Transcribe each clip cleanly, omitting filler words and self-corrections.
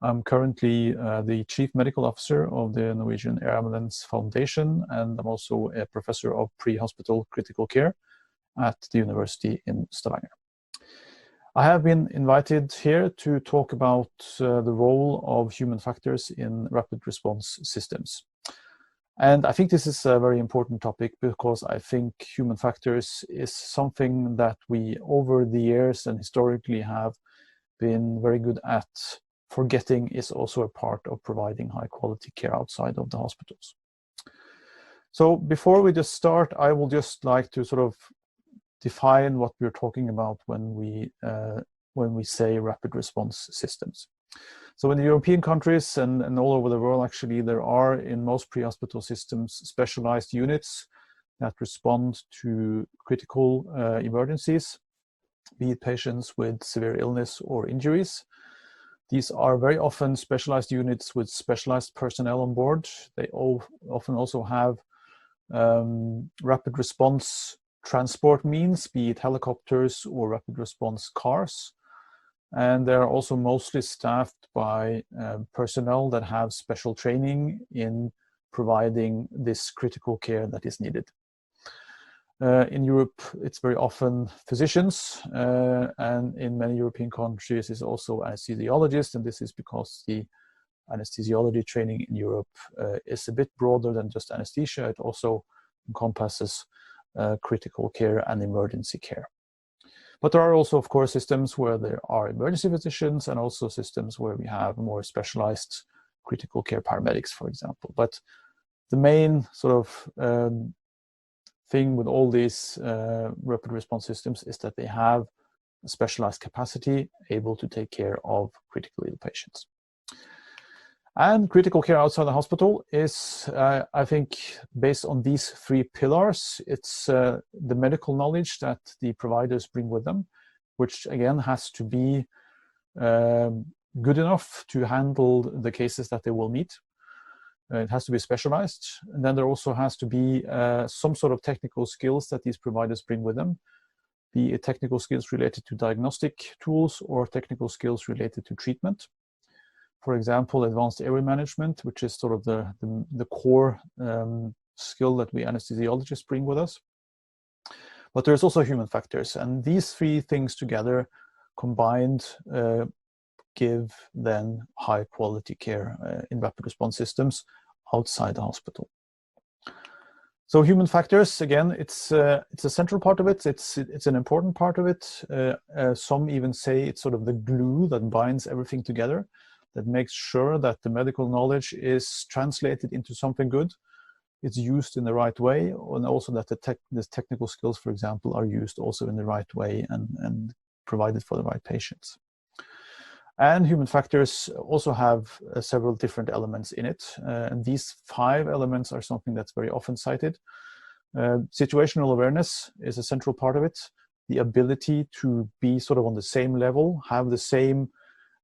I'm currently the Chief Medical Officer of the Norwegian Air Ambulance Foundation, and I'm also a Professor of Pre-Hospital Critical Care at the University in Stavanger. I have been invited here to talk about the role of human factors in rapid response systems. And I think this is a very important topic because I think human factors is something that we over the years and historically have been very good at forgetting is also a part of providing high quality care outside of the hospitals. So before we just start, I will just like to sort of define what we're talking about when we say rapid response systems. So in the European countries and all over the world, actually, there are in most pre-hospital systems specialized units that respond to critical emergencies, be it patients with severe illness or injuries. These are very often specialized units with specialized personnel on board. They often also have rapid response transport means, be it helicopters or rapid response cars. And they're also mostly staffed by personnel that have special training in providing this critical care that is needed. In Europe, it's very often physicians, and in many European countries it's also anesthesiologists, and this is because the anesthesiology training in Europe is a bit broader than just anesthesia. It also encompasses critical care and emergency care. But there are also, of course, systems where there are emergency physicians and also systems where we have more specialized critical care paramedics, for example. But the main sort of thing with all these rapid response systems is that they have a specialized capacity able to take care of critically ill patients. And critical care outside the hospital is, I think, based on these three pillars. It's the medical knowledge that the providers bring with them, which again has to be good enough to handle the cases that they will meet. It has to be specialized. And then there also has to be some sort of technical skills that these providers bring with them, be it technical skills related to diagnostic tools or technical skills related to treatment. For example, advanced airway management, which is sort of the core skill that we anesthesiologists bring with us. But there's also human factors, and these three things together combined give then high quality care in rapid response systems outside the hospital. So human factors, again, it's a central part of it. It's an important part of it. Some even say it's sort of the glue that binds everything together, that makes sure that the medical knowledge is translated into something good, it's used in the right way, and also that the technical skills, for example, are used also in the right way and provided for the right patients. And human factors also have several different elements in it. And these 5 elements are something that's very often cited. Situational awareness is a central part of it. The ability to be sort of on the same level, have the same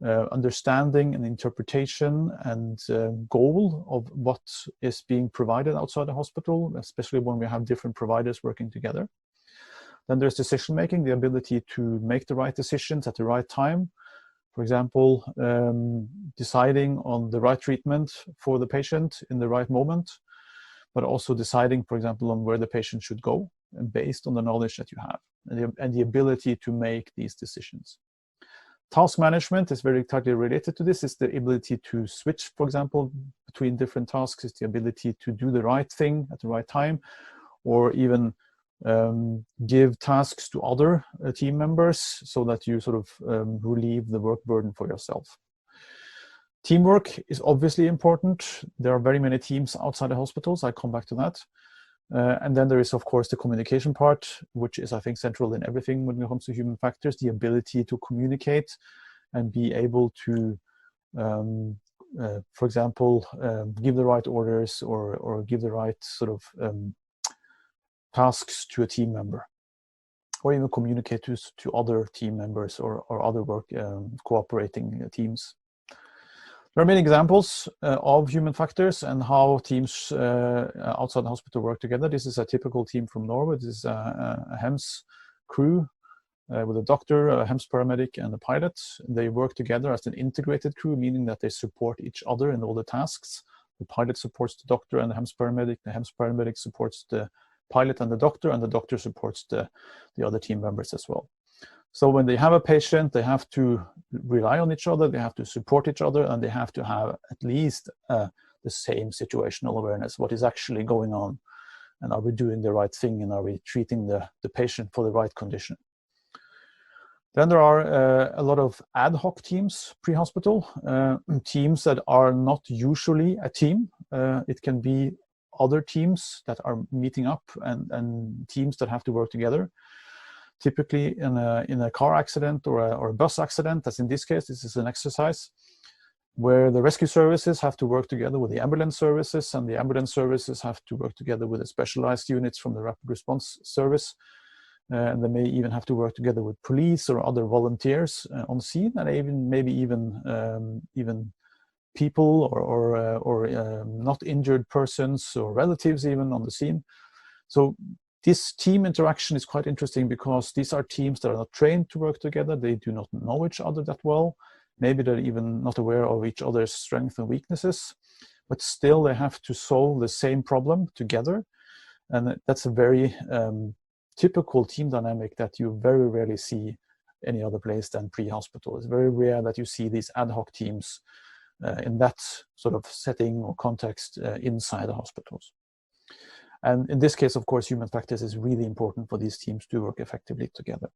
understanding and interpretation and goal of what is being provided outside the hospital, especially when we have different providers working together. Then there's decision making, the ability to make the right decisions at the right time. For example, deciding on the right treatment for the patient in the right moment, but also deciding, for example, on where the patient should go, and based on the knowledge that you have, and the ability to make these decisions. Task management is very tightly related to this. It's the ability to switch, for example, between different tasks. It's the ability to do the right thing at the right time, or even give tasks to other team members so that you sort of relieve the work burden for yourself. Teamwork is obviously important. There are very many teams outside the hospitals. I come back to that. And then there is, of course, the communication part, which is, I think, central in everything when it comes to human factors, the ability to communicate and be able to, for example, give the right orders or give the right sort of tasks to a team member, or even communicate to other team members or other work cooperating teams. There are many examples of human factors and how teams outside the hospital work together. This is a typical team from Norway. This is a HEMS crew with a doctor, a HEMS paramedic, and a pilot. They work together as an integrated crew, meaning that they support each other in all the tasks. The pilot supports the doctor and the HEMS paramedic supports the pilot and the doctor supports the other team members as well. So when they have a patient, they have to rely on each other, they have to support each other, and they have to have at least the same situational awareness, what is actually going on, and are we doing the right thing, and are we treating the patient for the right condition. Then there are a lot of ad hoc teams pre-hospital, teams that are not usually a team. It can be other teams that are meeting up and teams that have to work together. Typically in a car accident or a bus accident, as in this case, this is an exercise where the rescue services have to work together with the ambulance services, and the ambulance services have to work together with the specialized units from the rapid response service. And they may even have to work together with police or other volunteers on scene, and maybe even people or not injured persons or relatives even on the scene. So this team interaction is quite interesting because these are teams that are not trained to work together. They do not know each other that well. Maybe they're even not aware of each other's strengths and weaknesses, but still they have to solve the same problem together. And that's a very typical team dynamic that you very rarely see any other place than pre-hospital. It's very rare that you see these ad hoc teams in that sort of setting or context inside the hospitals. And in this case, of course, human factors is really important for these teams to work effectively together.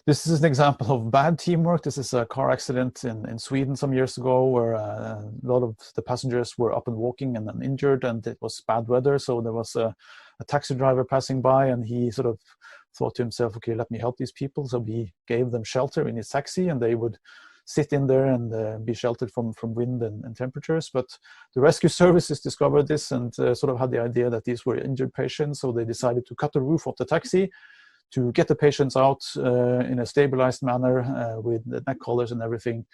This is an example of bad teamwork. This is a car accident in Sweden some years ago where a lot of the passengers were up and walking and then injured, and it was bad weather. So there was a taxi driver passing by, and he sort of thought to himself, okay, let me help these people. So he gave them shelter in his taxi, and they would sit in there and be sheltered from wind and temperatures. But the rescue services discovered this and sort of had the idea that these were injured patients. So they decided to cut the roof of the taxi to get the patients out in a stabilized manner with the neck collars and everything,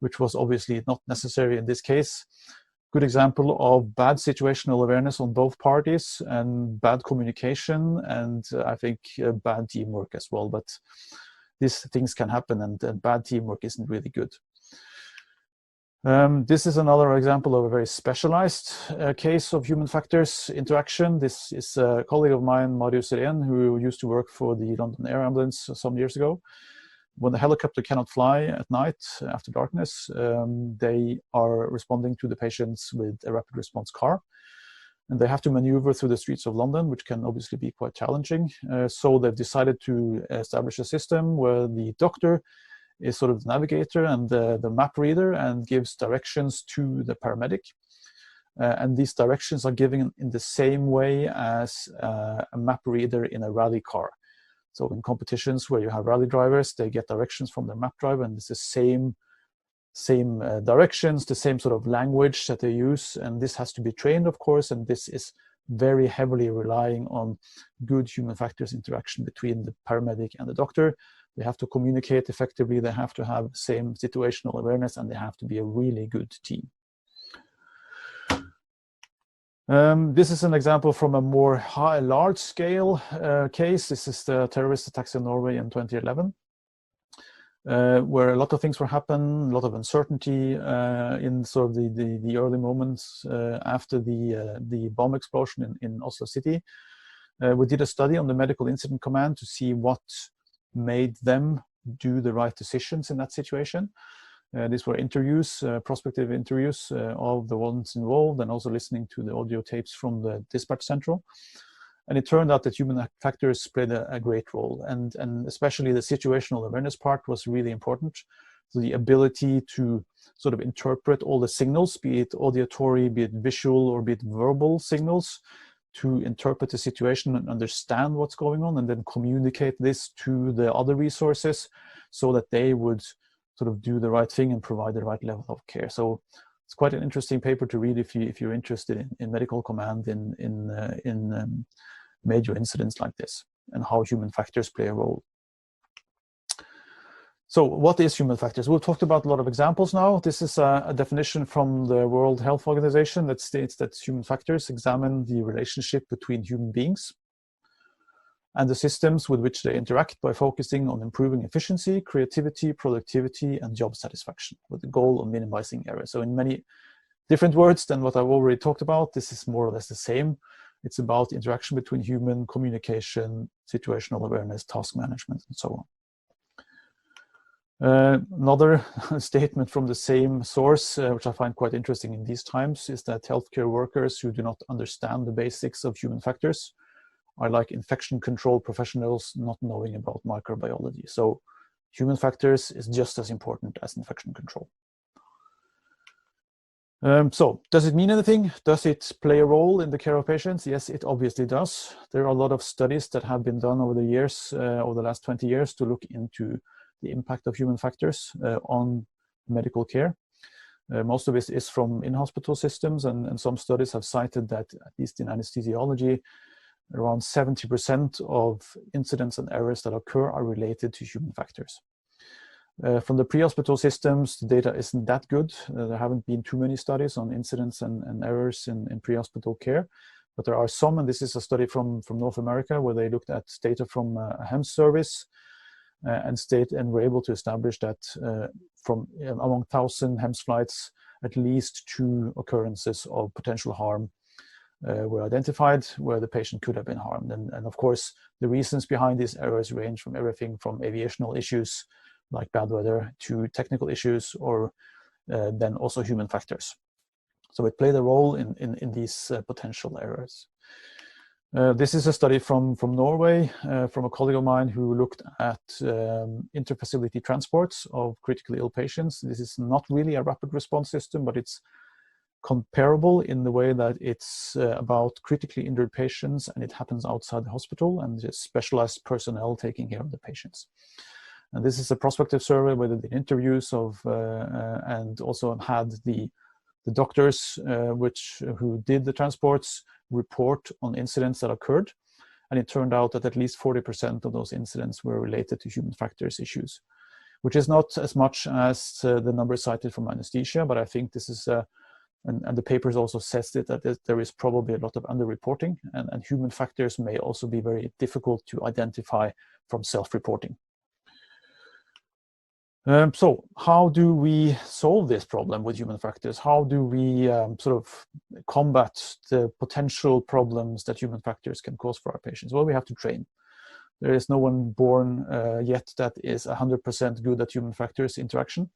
which was obviously not necessary in this case. Good example of bad situational awareness on both parties and bad communication, and I think bad teamwork as well. But these things can happen, and bad teamwork isn't really good. This is another example of a very specialized case of human factors interaction. This is a colleague of mine, Marius Irén, who used to work for the London Air Ambulance some years ago. When the helicopter cannot fly at night after darkness, they are responding to the patients with a rapid response car. And they have to maneuver through the streets of London, which can obviously be quite challenging. So they've decided to establish a system where the doctor is sort of the navigator and the map reader and gives directions to the paramedic. And these directions are given in the same way as a map reader in a rally car. So in competitions where you have rally drivers, they get directions from their map driver, and it's the same directions, the same sort of language that they use. And this has to be trained, of course, and this is very heavily relying on good human factors interaction between the paramedic and the doctor. They have to communicate effectively, they have to have same situational awareness, and they have to be a really good team. This is an example from a more large-scale case. This is the terrorist attacks in Norway in 2011, where a lot of things were happening, a lot of uncertainty in sort of the early moments after the bomb explosion in Oslo city. We did a study on the Medical Incident Command to see what made them do the right decisions in that situation. These were interviews, prospective interviews of the ones involved, and also listening to the audio tapes from the dispatch central. And it turned out that human factors played a great role, and especially the situational awareness part was really important. So the ability to sort of interpret all the signals, be it auditory, be it visual, or be it verbal signals, to interpret the situation and understand what's going on, and then communicate this to the other resources so that they would sort of do the right thing and provide the right level of care. So it's quite an interesting paper to read if you're interested in medical command in major incidents like this, and how human factors play a role. So what is human factors? We've talked about a lot of examples now. This is a definition from the World Health Organization that states that human factors examine the relationship between human beings. and the systems with which they interact by focusing on improving efficiency, creativity, productivity, and job satisfaction, with the goal of minimizing errors. So in many different words than what I've already talked about, this is more or less the same. It's about interaction between human, communication, situational awareness, task management, and so on. Another statement from the same source, which I find quite interesting in these times, is that healthcare workers who do not understand the basics of human factors are like infection control professionals not knowing about microbiology. So human factors is just as important as infection control. So does it mean anything? Does it play a role in the care of patients? Yes, it obviously does. There are a lot of studies that have been done over the years, over the last 20 years, to look into the impact of human factors on medical care. Most of it is from in-hospital systems, and some studies have cited that, at least in anesthesiology, around 70% of incidents and errors that occur are related to human factors. From the pre-hospital systems, the data isn't that good. There haven't been too many studies on incidents and errors in pre-hospital care, but there are some, and this is a study from North America where they looked at data from a HEMS service and were able to establish that from among 1,000 HEMS flights, at least 2 occurrences of potential harm were identified where the patient could have been harmed. And of course, the reasons behind these errors range from everything from aviational issues like bad weather to technical issues, or then also human factors. So it played a role in these potential errors. This is a study from Norway, from a colleague of mine who looked at interfacility transports of critically ill patients. This is not really a rapid response system, but it's comparable in the way that it's about critically injured patients, and it happens outside the hospital, and there's specialized personnel taking care of the patients. And this is a prospective survey where they did interviews of and also had the doctors who did the transports report on incidents that occurred, and it turned out that at least 40% of those incidents were related to human factors issues, which is not as much as the number cited from anesthesia, but I think this is and the papers also says that there is probably a lot of underreporting, and human factors may also be very difficult to identify from self-reporting. So how do we solve this problem with human factors? How do we sort of combat the potential problems that human factors can cause for our patients? Well, we have to train. There is no one born yet that is 100% good at human factors interaction,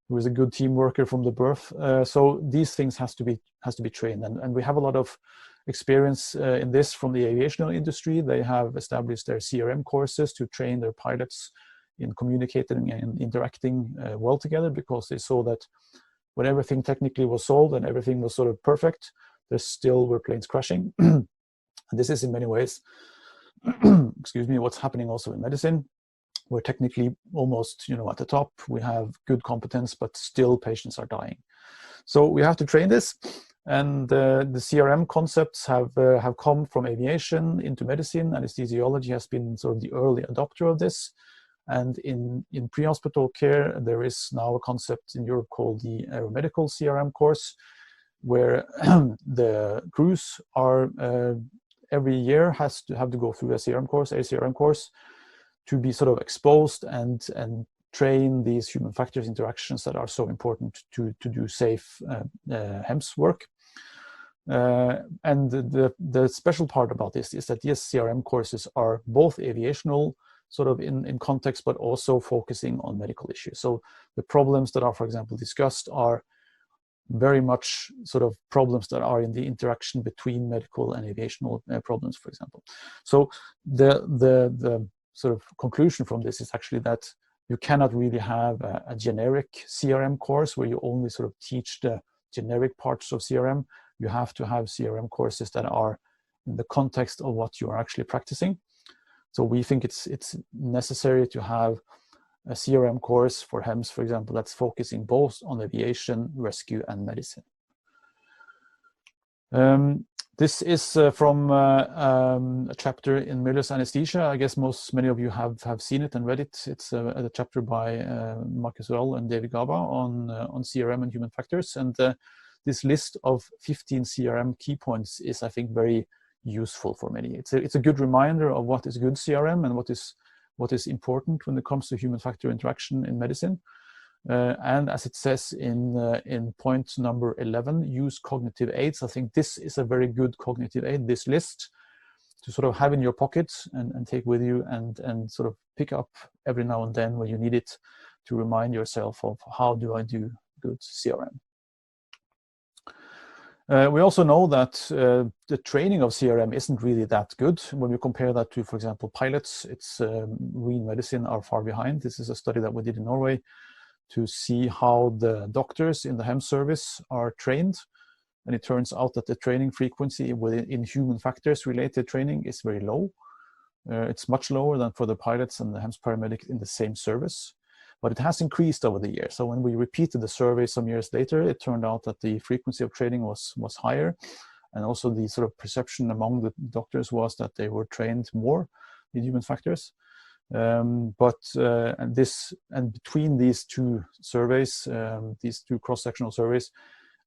who is a good team worker from the birth. So these things has to be trained, and we have a lot of experience in this from the aviation industry. They have established their CRM courses to train their pilots in communicating and interacting well together, because they saw that when everything technically was solved and everything was sort of perfect, there still were planes crashing. And this is in many ways, excuse me, what's happening also in medicine. We're technically almost, at the top. We have good competence, but still patients are dying. So we have to train this, and the CRM concepts have come from aviation into medicine. Anesthesiology has been sort of the early adopter of this. And in pre-hospital care, there is now a concept in Europe called the aeromedical CRM course, where the crews are every year have to go through a CRM course, to be sort of exposed and train these human factors interactions that are so important to do safe HEMS work. And the special part about this is that these CRM courses are both aviational sort of in context, but also focusing on medical issues. So the problems that are, for example, discussed are very much sort of problems that are in the interaction between medical and aviational problems, for example. So the sort of conclusion from this is actually that you cannot really have a generic CRM course where you only sort of teach the generic parts of CRM. You have to have CRM courses that are in the context of what you are actually practicing. So we think it's necessary to have a CRM course for HEMS, for example, that's focusing both on aviation, rescue, and medicine. This is from a chapter in Miller's Anesthesia. I guess many of you have seen it and read it. It's a chapter by Marcus Rall and David Gaba on CRM and human factors. And this list of 15 CRM key points is, I think, very useful for many. It's a good reminder of what is good CRM and what is important when it comes to human factor interaction in medicine. And as it says in point number 11, use cognitive aids. I think this is a very good cognitive aid, this list, to sort of have in your pocket and take with you and sort of pick up every now and then when you need it, to remind yourself of how do I do good CRM. We also know that the training of CRM isn't really that good. When we compare that to, for example, pilots, we in medicine are far behind. This is a study that we did in Norway to see how the doctors in the HEM service are trained. And it turns out that the training frequency in human factors related training is very low. It's much lower than for the pilots and the HEMS paramedics in the same service. But it has increased over the years. So when we repeated the survey some years later, it turned out that the frequency of training was higher. And also the sort of perception among the doctors was that they were trained more in human factors. And between these two surveys, these two cross-sectional surveys,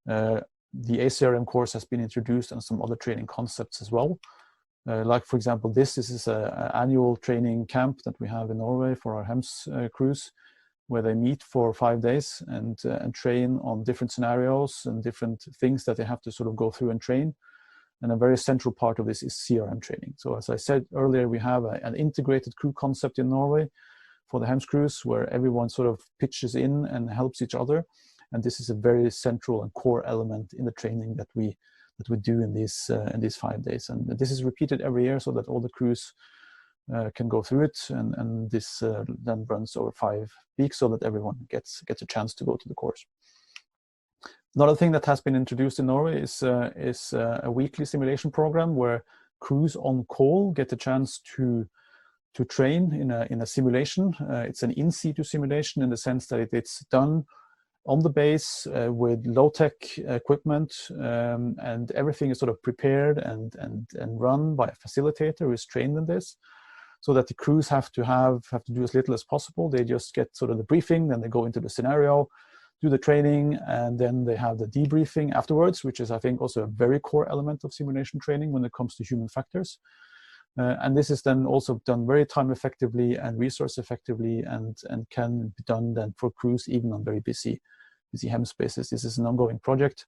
the ACRM course has been introduced and some other training concepts as well. Like, for example, this is an annual training camp that we have in Norway for our HEMS crews, where they meet for 5 days and train on different scenarios and different things that they have to sort of go through and train. And a very central part of this is CRM training. So as I said earlier, we have an integrated crew concept in Norway for the HEMS crews, where everyone sort of pitches in and helps each other. And this is a very central and core element in the training that we do in these 5 days. And this is repeated every year so that all the crews can go through it, and this then runs over 5 weeks so that everyone gets a chance to go to the course. Another thing that has been introduced in Norway is a weekly simulation program where crews on call get a chance to train in a simulation. It's an in-situ simulation in the sense that it's done on the base with low-tech equipment, and everything is sort of prepared and run by a facilitator who is trained in this, so that the crews have to do as little as possible. They just get sort of the briefing, then they go into the scenario, do the training, and then they have the debriefing afterwards, which is, I think, also a very core element of simulation training when it comes to human factors. And this is then also done very time effectively and resource effectively, and can be done then for crews even on very busy HEM spaces. This is an ongoing project.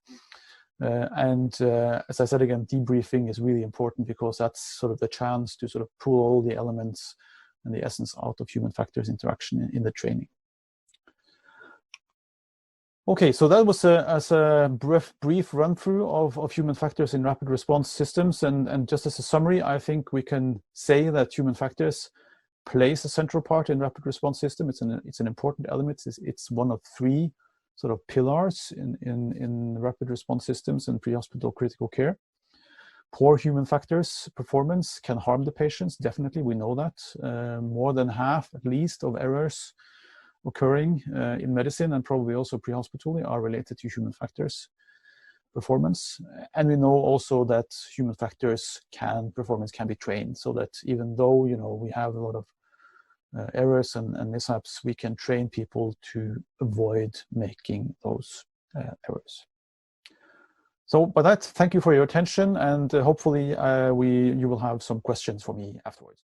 As I said again, debriefing is really important because that's sort of the chance to sort of pull all the elements and the essence out of human factors interaction in the training. Okay, so that was as a brief run-through of human factors in rapid response systems. And just as a summary, I think we can say that human factors plays a central part in rapid response system. It's an important element. It's one of 3 sort of pillars in rapid response systems and pre-hospital critical care. Poor human factors performance can harm the patients. Definitely, we know that. More than half, at least, of errors occurring in medicine and probably also pre-hospitally are related to human factors performance. And we know also that human factors performance can be trained, so that even though we have a lot of errors and mishaps, we can train people to avoid making those errors. So by that, thank you for your attention, and hopefully you will have some questions for me afterwards.